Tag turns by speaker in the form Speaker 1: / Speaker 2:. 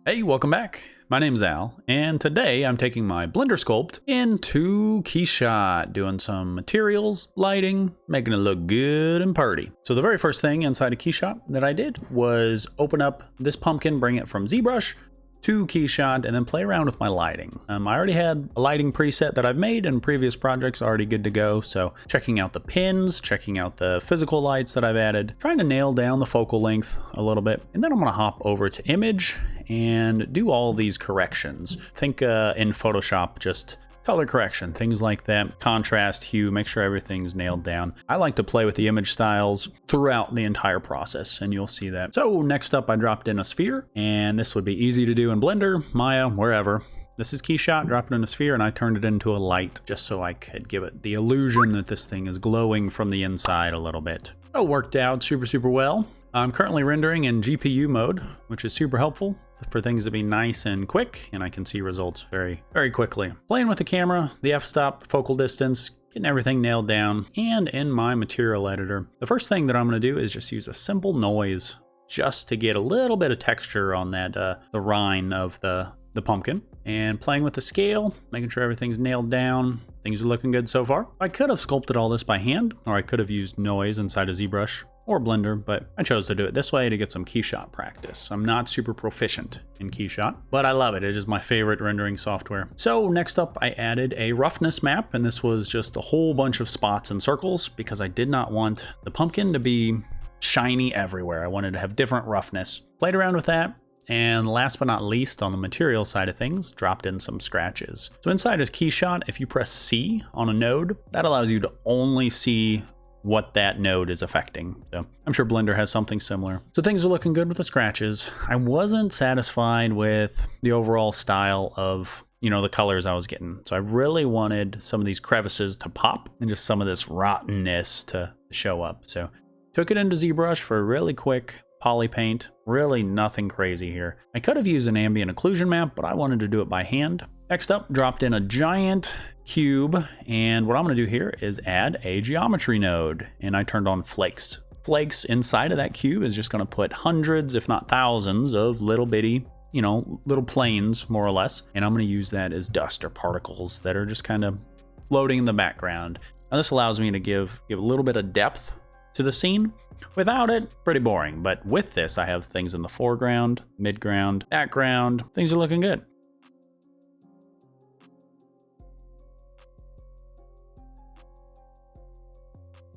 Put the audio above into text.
Speaker 1: Hey, welcome back. My name's Al, and today I'm taking my Blender Sculpt into Keyshot, doing some materials, lighting, making it look good and pretty. So the very first thing inside of Keyshot that I did was open up this pumpkin, bring it from Zbrush to Keyshot, and then play around with my lighting. I already had a lighting preset that I've made in previous projects already good to go, so checking out the pins, checking out the physical lights that I've added, trying to nail down the focal length a little bit, and then I'm gonna hop over to image and do all these corrections. Think in Photoshop, just color correction, things like that, contrast, hue, make sure everything's nailed down. I like to play with the image styles throughout the entire process, and you'll see that. So next up, I dropped in a sphere, and this would be easy to do in Blender, Maya, wherever. This is Keyshot, dropped it in a sphere, and I turned it into a light, just so I could give it the illusion that this thing is glowing from the inside a little bit. It worked out super well. I'm currently rendering in GPU mode, which is super helpful for things to be nice and quick, and I can see results very quickly. Playing with the camera, the f-stop, focal distance, getting everything nailed down, and in my material editor. The first thing that I'm going to do is just use a simple noise just to get a little bit of texture on that the rind of the pumpkin, and playing with the scale, making sure everything's nailed down. Things are looking good so far. I could have sculpted all this by hand, or I could have used noise inside of Zbrush or Blender, but I chose to do it this way to get some Keyshot practice. I'm not super proficient in Keyshot, but I love it. It is my favorite rendering software. So next up, I added a roughness map, and this was just a whole bunch of spots and circles because I did not want the pumpkin to be shiny everywhere. I wanted to have different roughness. Played around with that. And last but not least, on the material side of things, dropped in some scratches. So inside is Keyshot. If you press C on a node, that allows you to only see what that node is affecting. So I'm sure Blender has something similar. So things are looking good with the scratches. I wasn't satisfied with the overall style of, the colors I was getting. So I really wanted some of these crevices to pop and just some of this rottenness to show up. So took it into ZBrush for a really quick poly paint. Really nothing crazy here. I could have used an ambient occlusion map, but I wanted to do it by hand. Next up, dropped in a giant cube, and what I'm going to do here is add a geometry node, and I turned on flakes. Flakes inside of that cube is just going to put hundreds, if not thousands, of little bitty, little planes, more or less, and I'm going to use that as dust or particles that are just kind of floating in the background. Now this allows me to give a little bit of depth to the scene. Without it, pretty boring, but with this, I have things in the foreground, midground, background. Things are looking good.